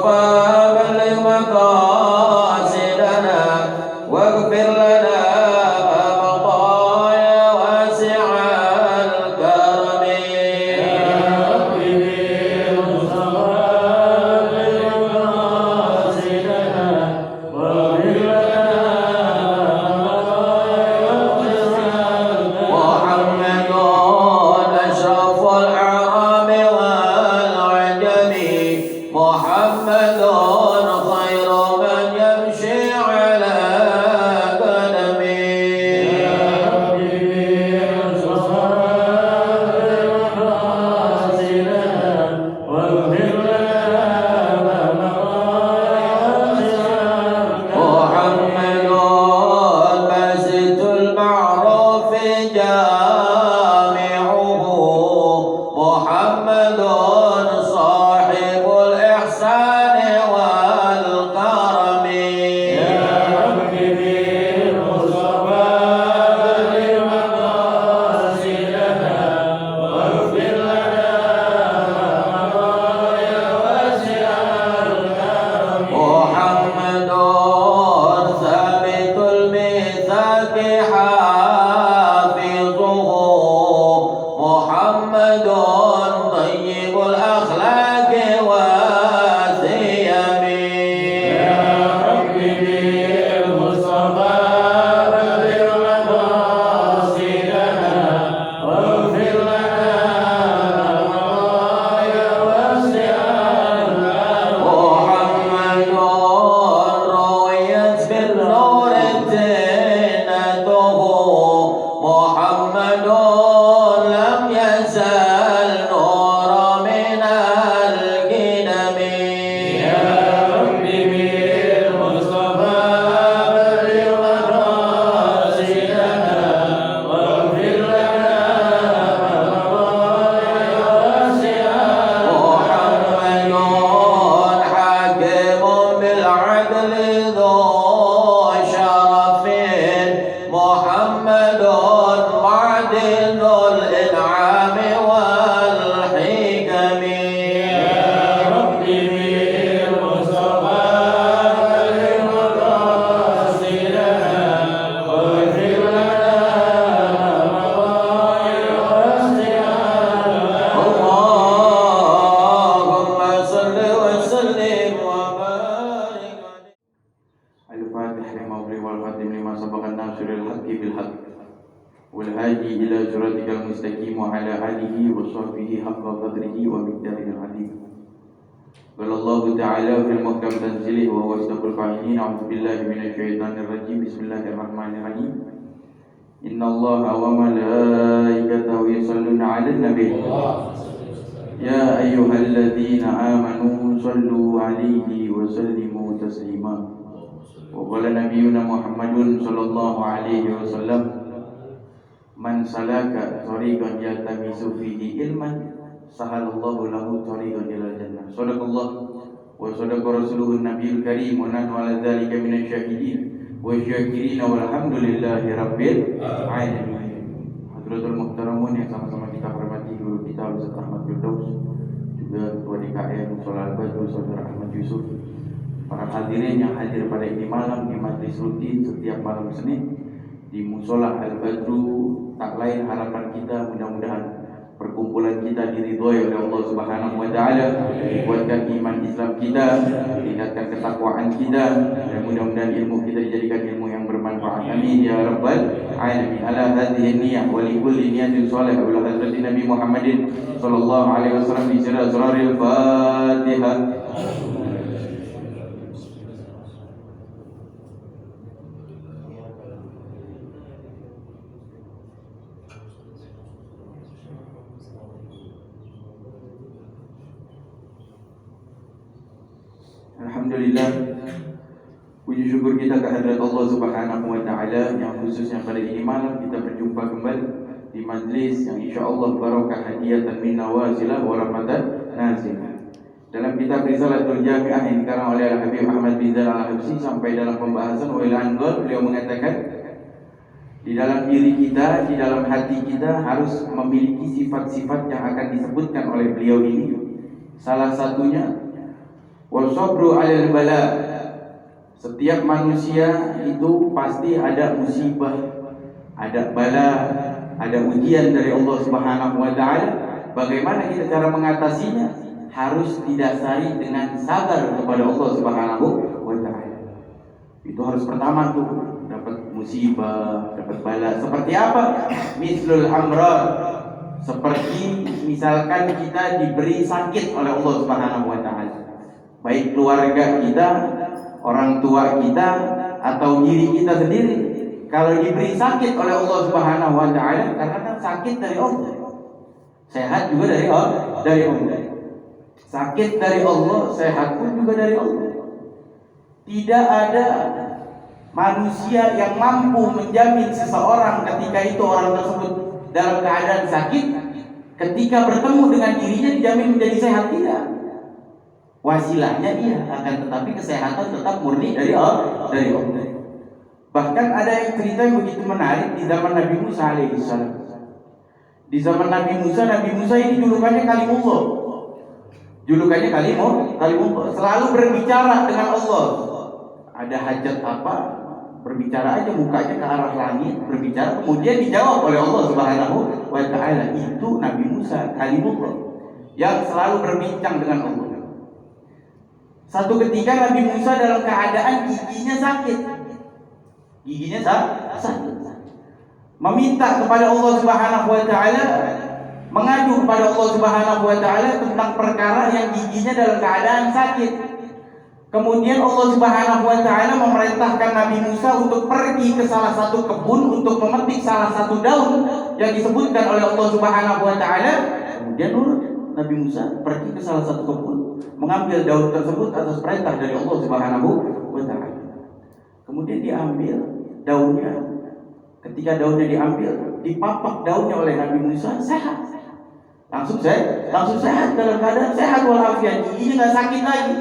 بلغ مقاصدنا واغفر لنا ما مضى يا واسع الكرم محمد أشرف الأعراب والعجم محمد خير من يمشي على محمد باسط المعروف جامعه محمد صاحب الإحسان والكرم محمد ثابت الميثاق حافظه محمد طيب الأخلاق والثياب محمد رويت بالنور زينته محمد لم يزل نور من القدم محمد حاكم بالعدل ذو شرف محمد معدن الإنعام والحكم اللهم صل وسلم وبارك الفاتح لما أغلق والخاتم لما سبق الناصر الحق بالحق والهادي إلى صراطك المستقيم وعلى آله وصحبه حق قدره ومقداره العظيم. قال الله تعالى في المحكم تنزيله وهو أصدق القائلين أعوذ بالله من الشيطان الرجيم بسم الله الرحمن الرحيم إن الله وملائكته يصلون على النبي يا أيها الذين آمنوا صلوا عليه وسلموا تسليما. وقال نبينا محمد صلى الله عليه وسلم من سلك طريقا يلتمس فيه علما سهل الله له طريقا إلى الجنة. صدق الله وصدق رسوله النبي الكريم ونحن على ذلك من الشاهدين والشاكرين والحمد لله رب العالمين. Hadratul Muhtaramun yang sama-sama kita hormati, guru kita Ustaz Ahmad Firdaus, juga Ketua DKM Musola Al-Badru Saudara Ahmad Yusuf, para hadirin yang hadir pada ini malam di majlis rutin setiap malam Senin di Musola Al-Badru. Tak lain harapan kita mudah-mudahan perkumpulan kita diridhoi oleh Allah Subhanahu wa taala, dikuatkan iman Islam kita, tingkatkan ketakwaan kita, dan mudah-mudahan ilmu kita dijadikan ilmu yang bermanfaat. Amin ya rabbal alamin. Ala hadhihi niyyah wa li kulli niyatin shalihah wa la hadratin Nabi Muhammadin sallallahu alaihi wasallam bi sirril Fatihah. Alhamdulillah, puji syukur kita kehadirat Allah Subhanahu wa taala yang khususnya pada ini malam kita berjumpa kembali di majlis yang insyaallah barokah hadiyatan min nawazilah wa rahmatan nazilah. Dalam kitab Risalatul Jami'ah yang dikarang oleh Al-Habib Ahmad bin Zainal Al-Habsyi, sampai dalam pembahasan Wailan Gol, beliau mengatakan di dalam diri kita, di dalam hati kita harus memiliki sifat-sifat yang akan disebutkan oleh beliau ini. Salah satunya Wa sabru 'alal bala. Setiap manusia itu pasti ada musibah, ada bala, ada ujian dari Allah Subhanahu wa taala. Bagaimana kita cara mengatasinya? Harus didasari dengan sabar kepada Allah Subhanahu wa taala. Itu harus pertama tuh, dapat musibah, dapat bala. Seperti apa? Mislul amrad. Seperti misalkan kita diberi sakit oleh Allah Subhanahu wa taala. Baik keluarga kita, orang tua kita, atau diri kita sendiri. Kalau diberi sakit oleh Allah Subhanahu wa taala, karena kan sakit dari Allah. Sehat juga dari Allah. Sakit dari Allah, sehat pun juga dari Allah. Tidak ada manusia yang mampu menjamin seseorang ketika itu orang tersebut dalam keadaan sakit, ketika bertemu dengan dirinya dijamin menjadi sehat, tidak. Wasilahnya iya, akan tetapi kesehatan tetap murni dari Allah. Bahkan ada yang cerita yang begitu menarik di zaman Nabi Musa alaihissalam. Di zaman Nabi Musa ini julukannya Kalimullah. Julukannya Kalimullah. Selalu berbicara dengan Allah. Ada hajat apa? Berbicara aja, mukanya ke arah langit, berbicara, kemudian dijawab oleh Allah Subhanahu wa taala. Itu Nabi Musa Kalimullah yang selalu berbincang dengan Allah. Satu ketika Nabi Musa dalam keadaan giginya sakit. Meminta kepada Allah Subhanahu wa taala, mengadu kepada Allah Subhanahu wa taala tentang perkara yang giginya dalam keadaan sakit. Kemudian Allah Subhanahu wa taala memerintahkan Nabi Musa untuk pergi ke salah satu kebun untuk memetik salah satu daun yang disebutkan oleh Allah Subhanahu wa taala. Kemudian Nabi Musa pergi ke salah satu kebun, mengambil daun tersebut atas perintah dari Allah Subhanahu wa taala. Kemudian diambil daunnya. Ketika daunnya diambil, dipapak daunnya oleh Nabi Musa, sehat. Langsung sehat, dalam keadaan sehat walafiat, giginya nggak sakit lagi.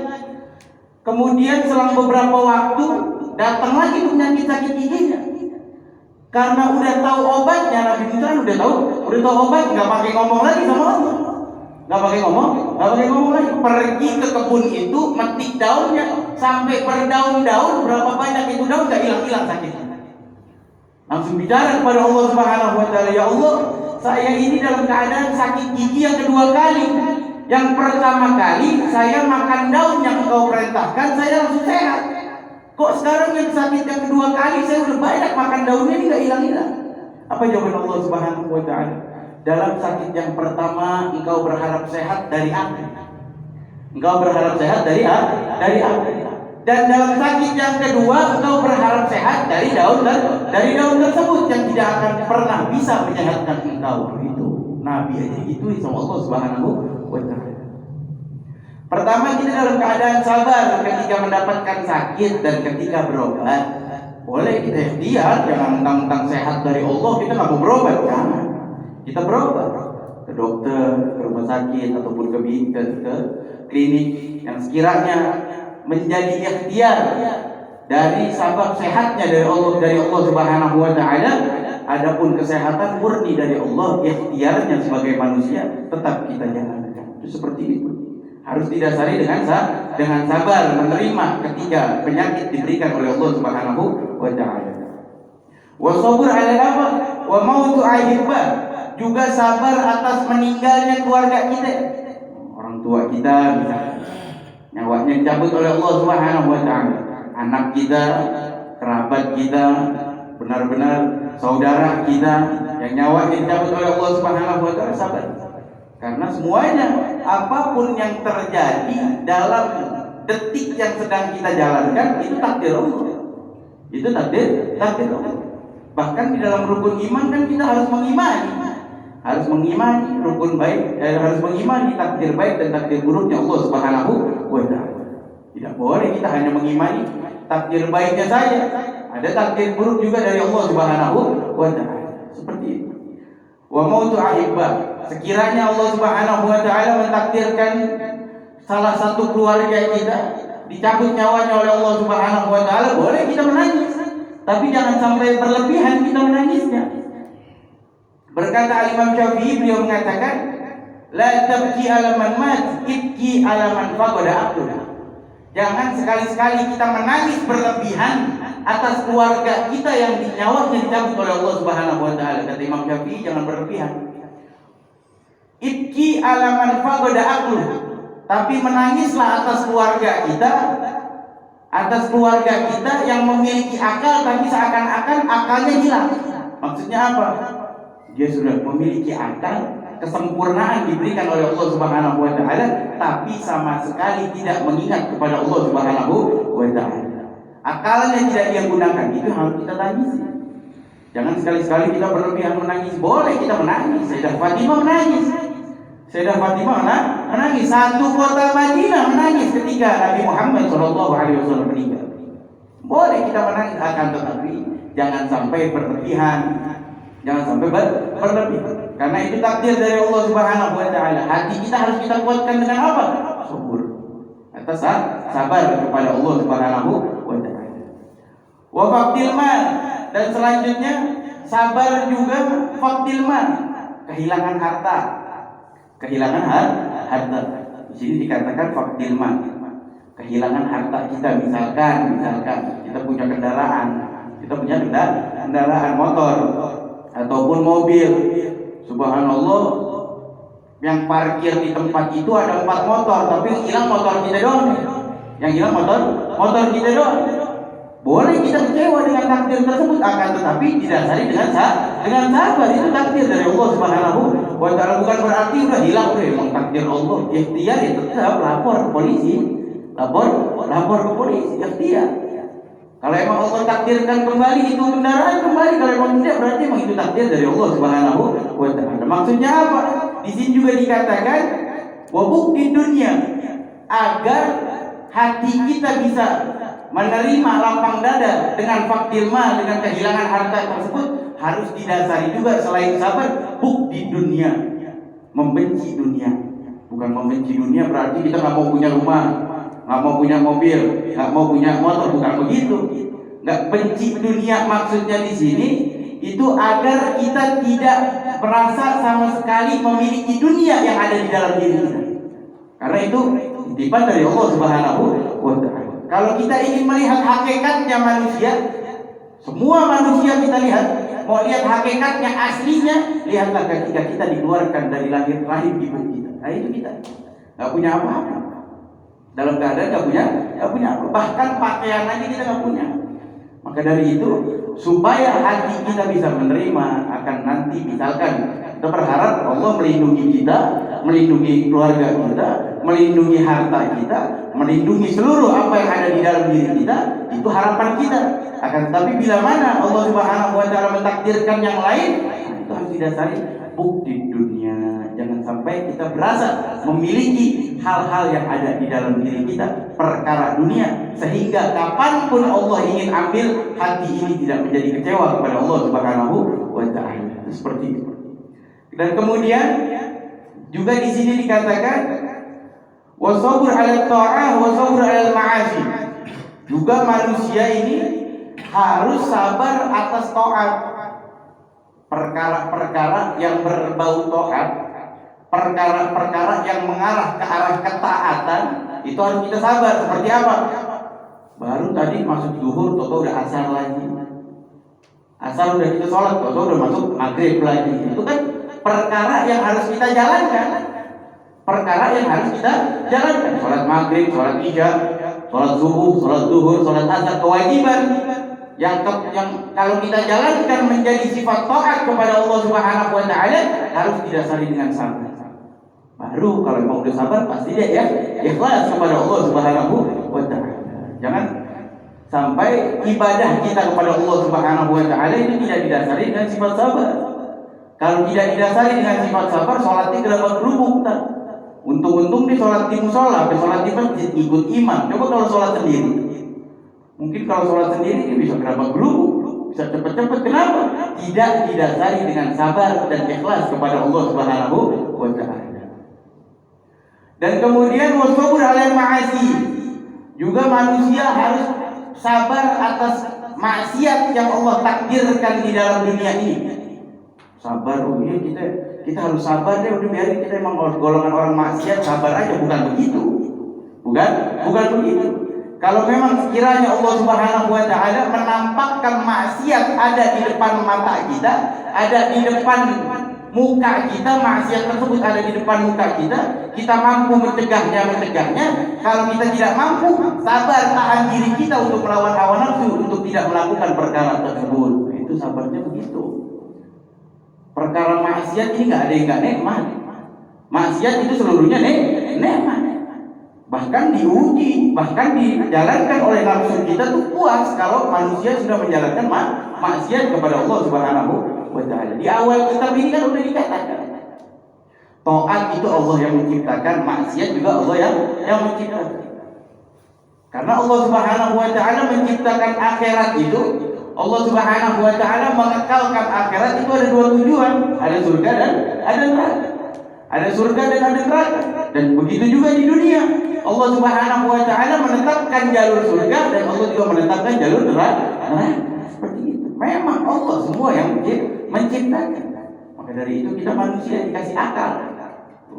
Kemudian selang beberapa waktu datang lagi penyakit sakit giginya. Karena udah tahu obatnya, Nabi Musa udah tahu obat, nggak pakai ngomong lagi sama Allah. Nggak pakai ngomong lagi. Pergi ke kebun itu, metik daunnya, sampai berdaun-daun, berapa banyak itu daun nggak hilang sakitnya. Langsung bicara kepada Allah Subhanahu wa taala, ya Allah, saya ini dalam keadaan sakit gigi yang kedua kali. Yang pertama kali saya makan daun yang Engkau perintahkan, saya langsung sehat. Kok sekarang yang sakit yang kedua kali saya udah banyak makan daunnya ini nggak hilang-hilang? Apa jawaban Allah Subhanahu wa taala? Dalam sakit yang pertama engkau berharap sehat dari apa? Engkau berharap sehat dari apa? Dan dalam sakit yang kedua engkau berharap sehat dari daun tersebut yang tidak akan pernah bisa menyehatkan engkau. Itu Nabi aja gitu sama Allah Subhanahu wa taala. Pertama, kita dalam keadaan sabar ketika mendapatkan sakit dan ketika berobat. Boleh kita ikhtiar, jangan mentang-mentang sehat dari Allah kita nggak mau berobat, jangan. Kita berobat ke dokter, ke rumah sakit ataupun ke klinik yang sekiranya menjadi ikhtiar dari sabab sehatnya dari Allah Subhanahu wa taala. Adapun kesehatan murni dari Allah, ikhtiarnya sebagai manusia tetap kita jalankan. Itu seperti itu. Harus didasari dengan sabar menerima ketika penyakit diberikan oleh Allah Subhanahu wa taala. Wa sabr 'ala apa? Wa mautu ahibba. Juga sabar atas meninggalnya keluarga kita. Orang tua kita misalnya nyawanya dicabut oleh Allah Subhanahu wa taala. Anak kita, kerabat kita, benar-benar saudara kita yang nyawanya dicabut oleh Allah Subhanahu wa taala, sabar. Karena semuanya, apapun yang terjadi dalam detik yang sedang kita jalankan, itu takdir Allah. Itu takdir Allah. Bahkan di dalam rukun iman kan kita harus mengimani rukun baik, harus mengimani takdir baik dan takdir buruknya Allah Subhanahu wa taala. Tidak boleh kita hanya mengimani takdir baiknya saja. Ada takdir buruk juga dari Allah Subhanahu wa taala. Seperti itu. Wa mautu ahibba. Sekiranya Allah Subhanahu wa taala mentakdirkan salah satu keluarga kita dicabut nyawanya oleh Allah Subhanahu wa taala, boleh kita menangis. Tapi jangan sampai berlebihan kita menangisnya. Berkata Imam Syafi'i, beliau mengatakan, la tabki ala man mat, ibki ala man faqada aqlah. Jangan sekali-sekali kita menangis berlebihan atas keluarga kita yang nyawanya dicabut oleh Allah Subhanahu wa taala. Kata Imam Syafi'i, jangan berlebihan. Ibki alaman faqada aqlu. Tapi menangislah atas keluarga kita, yang memiliki akal tapi seakan-akan akalnya hilang. Maksudnya apa? Dia sudah memiliki akal, kesempurnaan diberikan oleh Allah Subhanahu wa taala, tapi sama sekali tidak mengingat kepada Allah Subhanahu wa taala. Akalnya tidak dia gunakan, itu harus kita tangisi. Jangan sekali-sekali kita berlebihan menangis. Boleh kita menangis. Sayyidah Fatimah menangis. Satu kota Madinah menangis ketika Nabi Muhammad SAW meninggal. Boleh kita menangis, akan tetapi jangan sampai berlebihan. Karena itu takdir dari Allah Subhanahu wa taala. Hati kita harus kita kuatkan dengan apa? Subur. Atas sabar kepada Allah Subhanahu wa taala. Wa faqdil mal, dan selanjutnya sabar juga faqdil mal, kehilangan harta. Di sini dikatakan faqdil mal, kehilangan harta kita. Misalkan kita punya kendaraan motor ataupun mobil. Subhanallah, yang parkir di tempat itu ada 4 motor, tapi yang hilang motor kita doang. Boleh kita kecewa dengan takdir tersebut, akan tetapi didasari dengan sabar. Itu takdir dari Allah Subhanahu wa taala. Bukan berarti udah hilang, memang takdir Allah. Ikhtiar itu tetap lapor ke polisi. Lapor ke polisi, ikhtiar. Kalau emang Allah takdirkan kembali itu kendaraan, kembali. Kalau emang tidak, berarti emang itu takdir dari Allah Subhanahu wa taala. Maksudnya apa? Di sini juga dikatakan wabuk di dunia, agar hati kita bisa menerima lapang dada dengan faqdil mal, dengan kehilangan harta tersebut, harus didasari juga selain sabar, buk di dunia, membenci dunia. Bukan membenci dunia berarti kita nggak mau punya rumah, nggak mau punya mobil, nggak mau punya motor, bukan begitu. Nggak benci dunia maksudnya di sini itu agar kita tidak merasa sama sekali memiliki dunia yang ada di dalam diri kita. Karena itu titipan dari Allah Subhanahu wa taala. Kalau kita ingin melihat hakikatnya manusia, semua manusia kita lihat, mau lihat hakikatnya aslinya, lihatlah ketika kita dikeluarkan dari rahim ibu kita. Nah itu kita nggak punya apa-apa. Dalam keadaan nggak punya apa. Bahkan pakaian aja kita nggak punya. Maka dari itu, supaya hati kita bisa menerima akan nanti, misalkan kita berharap Allah melindungi kita, melindungi keluarga kita, melindungi harta kita, melindungi seluruh apa yang ada di dalam diri kita. Itu harapan kita. Akan tetapi bila mana Allah Subhanahu wa taala mentakdirkan yang lain, itu harus didasari bukti dunia. Jangan sampai kita berasa memiliki hal-hal yang ada di dalam diri kita, perkara dunia, sehingga kapanpun Allah ingin ambil, hati ini tidak menjadi kecewa kepada Allah Subhanahu wa taala. Seperti itu. Dan kemudian juga di sini dikatakan wasabur 'ala ta'ah wasabur 'ala ma'asi. Juga manusia ini harus sabar atas taat. Perkara-perkara yang berbau taat, perkara-perkara yang mengarah ke arah ketaatan, itu harus kita sabar. Seperti apa? Baru tadi masuk zuhur, toto udah asar lagi. Asar udah kita sholat, toto udah masuk maghrib lagi. Itu kan perkara yang harus kita jalankan. Sholat maghrib, sholat isya, sholat subuh, sholat zuhur, sholat asar, kewajiban yang kalau kita jalankan menjadi sifat taat kepada Allah Subhanahu wa taala, harus didasari dengan sabar. Baru kalau mau udah sabar, pasti dia ikhlas kepada Allah Subhanahu wa taala. Jangan sampai ibadah kita kepada Allah Subhanahu wa taala itu tidak didasari dengan sifat sabar. Kalau tidak didasari dengan sifat sabar, sholatnya gerabak gerubuk. Untung-untung dia sholat di musola, sholat di masjid, ikut imam. Coba kalau sholat sendiri, mungkin kalau sholat sendiri dia bisa gerabak gerubuk, bisa cepat-cepat. Kenapa? Tidak didasari dengan sabar dan ikhlas kepada Allah Subhanahu wa taala. Dan kemudian wasabur 'alal ma'asi. Juga manusia harus sabar atas maksiat yang Allah takdirkan di dalam dunia ini. Sabar, oh iya kita harus sabar deh, udah biarin kita emang golongan orang maksiat, sabar aja, bukan begitu. Bukan begitu. Kalau memang sekiranya Allah Subhanahu wa taala menampakkan maksiat ada di depan mata kita, ada di depan muka kita, maksiat tersebut ada di depan muka kita mampu mencegahnya. Kalau kita tidak mampu, sabar tahan diri kita untuk melawan hawa nafsu untuk tidak melakukan perkara tersebut. Itu sabarnya begitu. Perkara maksiat ini nggak ada yang nggak nikmat. Maksiat itu seluruhnya nikmat. Bahkan diuji, bahkan dijalankan oleh nafsu kita tuh puas kalau manusia sudah menjalankan maksiat kepada Allah Subhanahu wa taala. Di awal kitab ini kan udah dikatakan taat itu Allah yang menciptakan, maksiat juga Allah yang menciptakan. Karena Allah Subhanahu wa taala menciptakan akhirat itu, Allah Subhanahu wa taala mengekalkan akhirat itu ada dua tujuan, ada surga dan ada neraka. Ada surga dan ada neraka. Dan begitu juga di dunia. Allah Subhanahu wa taala menetapkan jalur surga dan Allah juga menetapkan jalur neraka. Seperti itu. Memang Allah semua yang menciptakan. Maka dari itu kita manusia dikasih akal.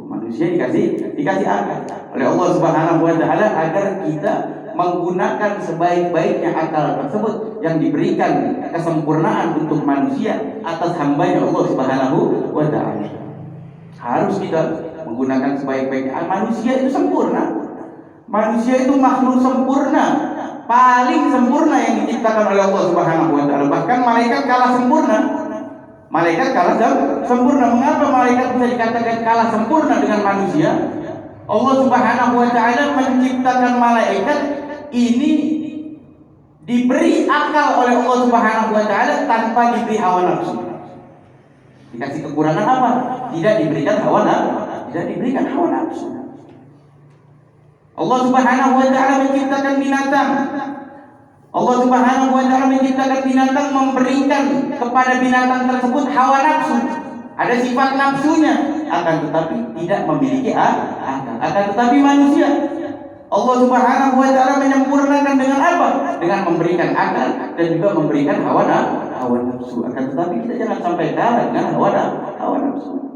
Manusia dikasih akal oleh Allah Subhanahu wa taala agar kita menggunakan sebaik-baiknya akal tersebut yang diberikan kesempurnaan untuk manusia atas hambanya Allah Subhanahu wa taala. Harus kita menggunakan sebaik-baiknya. Manusia itu sempurna. Manusia itu makhluk sempurna, paling sempurna yang diciptakan oleh Allah Subhanahu wa taala. Bahkan malaikat kalah sempurna. Malaikat kalah sempurna. Mengapa malaikat bisa dikatakan kalah sempurna dengan manusia? Allah Subhanahu wa taala menciptakan malaikat ini diberi akal oleh Allah Subhanahu wa taala tanpa diberi hawa nafsu. Dikasih kekurangan apa? Tidak diberikan hawa nafsu. Allah Subhanahu wa taala menciptakan binatang. Allah Subhanahu wa taala menciptakan binatang, memberikan kepada binatang tersebut hawa nafsu. Ada sifat nafsunya, akan tetapi tidak memiliki akal. Akan tetapi manusia, Allah Subhanahu wa taala menyempurnakan dengan apa? Dengan memberikan akal dan juga memberikan hawa nafsu. Akan tetapi kita jangan sampai kalah dengan hawa nafsu.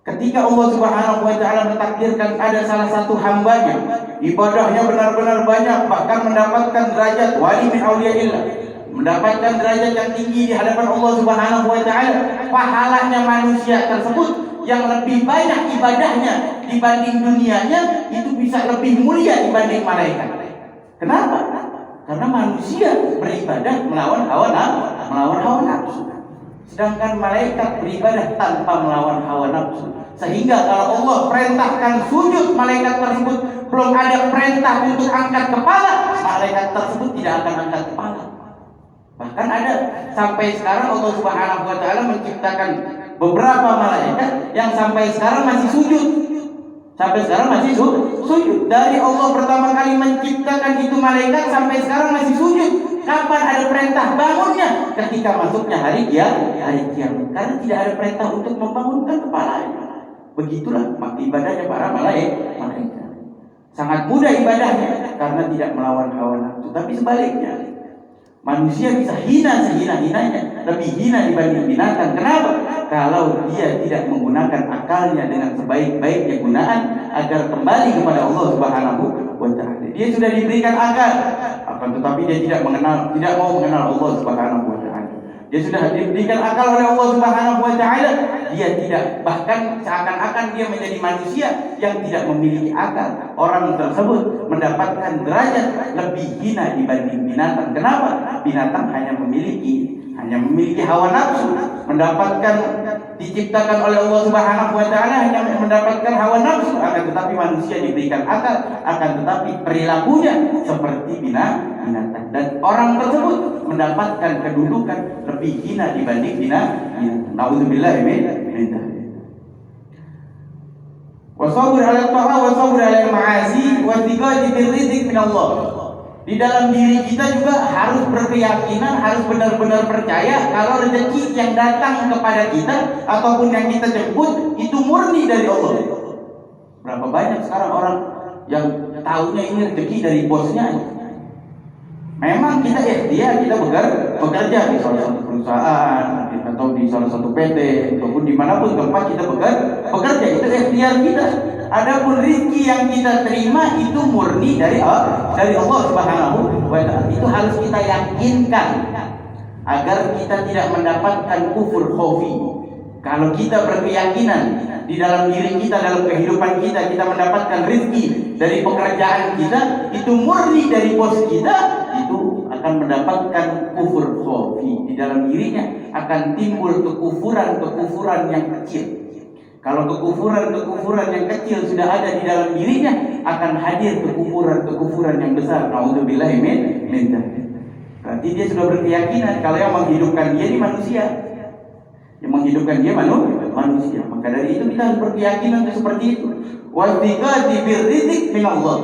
Ketika Allah Subhanahu wa taala mentakdirkan ada salah satu hambanya, ibadahnya benar-benar banyak, bahkan mendapatkan derajat wali min auliyaillah, mendapatkan derajat yang tinggi di hadapan Allah Subhanahu wa taala, pahalanya manusia tersebut yang lebih banyak ibadahnya dibanding dunianya itu bisa lebih mulia dibanding malaikat. Kenapa? Karena manusia beribadah melawan hawa nafsu. Sedangkan malaikat beribadah tanpa melawan hawa nafsu. Sehingga kalau Allah perintahkan sujud, malaikat tersebut belum ada perintah untuk angkat kepala, malaikat tersebut tidak akan angkat kepala. Bahkan ada sampai sekarang Allah Subhanahu wa taala menciptakan beberapa malaikat yang sampai sekarang masih sujud. Dari Allah pertama kali menciptakan itu malaikat sampai sekarang masih sujud. Kapan ada perintah bangunnya? Ketika masuknya hari kiamat. Karena tidak ada perintah untuk membangunkan kepalanya. Begitulah ibadahnya para malaikat. Sangat mudah ibadahnya karena tidak melawan hawa nafsu. Tapi sebaliknya, manusia bisa hina sehina-hinanya, lebih hina dibanding binatang. Kenapa? Kalau dia tidak menggunakan akalnya dengan sebaik-baiknya gunaan agar kembali kepada Allah Subhanahu wa taala. Dia sudah diberikan akal, akan tetapi dia tidak mau mengenal Allah Subhanahu wa taala. Dia sudah diberikan akal oleh Allah Subhanahu wa taala, dia tidak, bahkan seakan-akan dia menjadi manusia yang tidak memiliki akal. Orang tersebut mendapatkan derajat lebih hina dibanding binatang. Kenapa? Binatang hanya memiliki hawa nafsu, diciptakan oleh Allah Subhanahu wa taala hanya mendapatkan hawa nafsu, akan tetapi manusia diberikan akal, akan tetapi perilakunya seperti binatang. Dan orang tersebut mendapatkan kedudukan lebih hina dibanding binatang. Nauzubillah min dzalik. Wa sabr 'ala ta'a wa sabr 'ala ma'asi wa thiqati bir rizq min Allah. Di dalam diri kita juga harus berkeyakinan, harus benar-benar percaya kalau rezeki yang datang kepada kita ataupun yang kita jemput itu murni dari Allah. Berapa banyak sekarang orang yang tahunya ini rezeki dari bosnya. Memang kita kita bekerja di salah satu perusahaan atau di salah satu PT ataupun dimanapun tempat kita bekerja, itu ikhtiar kita. Adapun rizki yang kita terima itu murni dari Allah Subhanahu wa Ta'ala. Itu harus kita yakinkan agar kita tidak mendapatkan kufur khofi. Kalau kita berkeyakinan di dalam diri kita, dalam kehidupan kita, kita mendapatkan rizki dari pekerjaan kita, itu murni dari bos kita, itu akan mendapatkan kufur khofi. Di dalam dirinya akan timbul kekufuran yang kecil. Kalau kekufuran yang kecil sudah ada di dalam dirinya, akan hadir kekufuran yang besar. Nauzubillahi min dzalik. Berarti dia sudah berkeyakinan kalau yang menghidupkan dia ini manusia. Yang menghidupkan dia manusia. Maka dari itu kita harus berkeyakinan seperti itu. Wastiqati birrizq min Allah.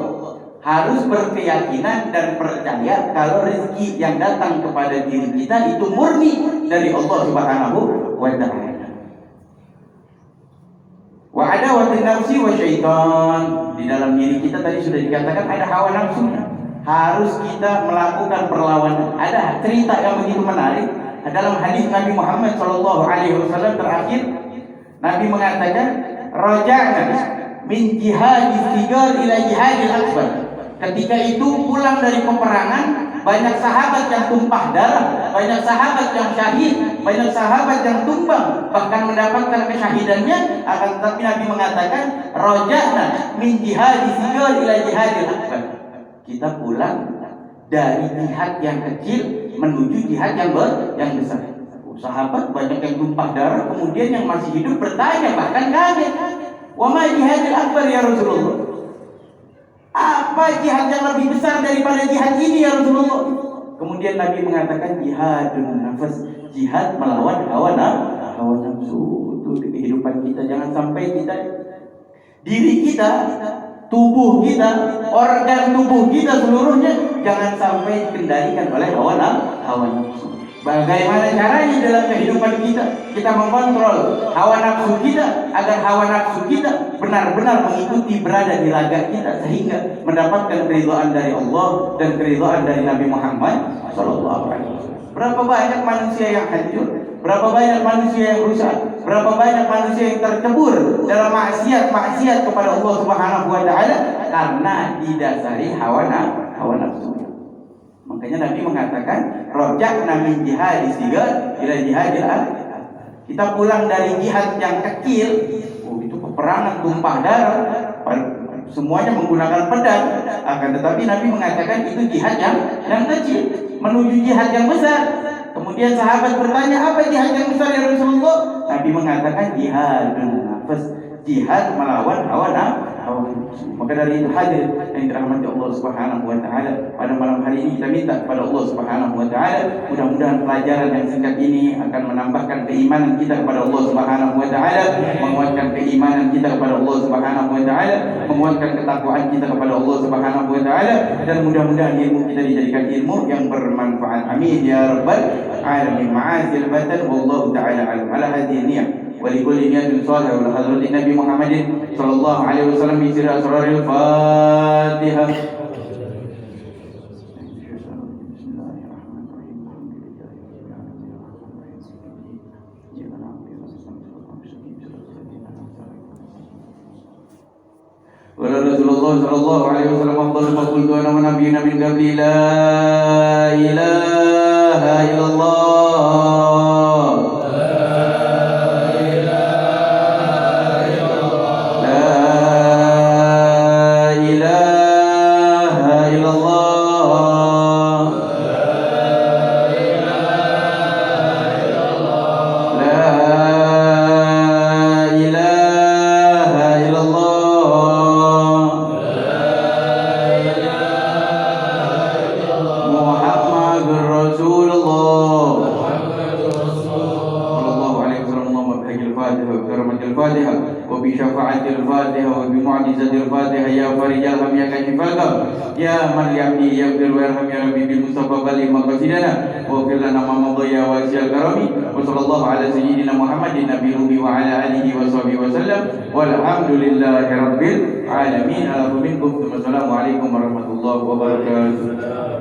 Harus berkeyakinan dan percaya kalau rezeki yang datang kepada diri kita itu murni dari Allah Subhanahu wa Ta'ala. Wa adawatin nafsi wa syaitan. Di dalam diri kita tadi sudah dikatakan ada hawa nafsunya. Harus kita melakukan perlawanan. Ada cerita yang begitu menarik dalam hadis Nabi Muhammad SAW terakhir. Nabi mengatakan, raja'na min jihadis sigar ila jihadil akbar. Ketika itu pulang dari peperangan, banyak sahabat yang tumpah darah, banyak sahabat yang syahid, banyak sahabat yang tumbang, bahkan mendapatkan kesyahidannya. Akan tetapi Nabi mengatakan, raja'na min jihadis sigar ila jihadil akbar. Kita pulang dari jihad yang kecil menuju jihad yang besar. Sahabat banyak yang tumpah darah, kemudian yang masih hidup bertanya, bahkan kaget, wa ma jihadil akbar ya Rasulullah? Apa jihad yang lebih besar daripada jihad ini ya Rasulullah? Kemudian Nabi mengatakan jihadun nafas, jihad melawan hawa nafsu. Itu di kehidupan kita, jangan sampai kita, diri kita, tubuh kita, organ tubuh kita seluruhnya jangan sampai dikendalikan oleh hawa nafsu. Bagaimana caranya dalam kehidupan kita mengontrol hawa nafsu kita agar hawa nafsu kita benar-benar mengikuti berada di raga kita sehingga mendapatkan keridhaan dari Allah dan keridhaan dari Nabi Muhammad SAW. Berapa banyak manusia yang hancur, berapa banyak manusia yang rusak, berapa banyak manusia yang tercebur dalam maksiat kepada Allah Subhanahu wa Ta'ala karena didasari hawa nafsu. Makanya Nabi mengatakan, raja'na min jihadis sigar ila jihadil akbar. Kita pulang dari jihad yang kecil, itu peperangan tumpah darah, semuanya menggunakan pedang. Akan tetapi Nabi mengatakan itu jihad yang kecil menuju jihad yang besar. Kemudian sahabat bertanya, apa jihad yang besar ya Rasulullah? Nabi mengatakan jihadun nafas, jihad melawan hawa nafsu. Maka dari itu hadir yang dirahmati Allah Subhanahu wa Ta'ala, pada malam hari ini kita minta kepada Allah Subhanahu wa Ta'ala, mudah-mudahan pelajaran yang singkat ini akan menambahkan keimanan kita kepada Allah Subhanahu wa Ta'ala, menguatkan keimanan kita kepada Allah Subhanahu wa Ta'ala, menguatkan ketakwaan kita kepada Allah Subhanahu wa Ta'ala, dan mudah-mudahan ilmu kita dijadikan ilmu yang bermanfaat. Amin ya rabbal alamin. Ma'azil batan wallahu ta'ala alam. Ala hadhihi niyyah ولكل نية صالحة ولحضرة النبي محمد صلى الله عليه وسلم بسر أسرار الفاتحة. ولا رسول الله صلى الله عليه وسلم أفضل ما قلت أنا ونبينا من قبل لا إله إلا الله. Ya man yabni yaghfir warham ya rabbi bil mustafa bali maqasidana wa fir lana ma madhiya wa asyal karami wa sallallahu ala sayyidina Muhammadin nabiyyi wa ala alihi wa sahbihi wa sallam walhamdulillahi rabbil alamin. Assalamualaikum warahmatullahi wabarakatuh.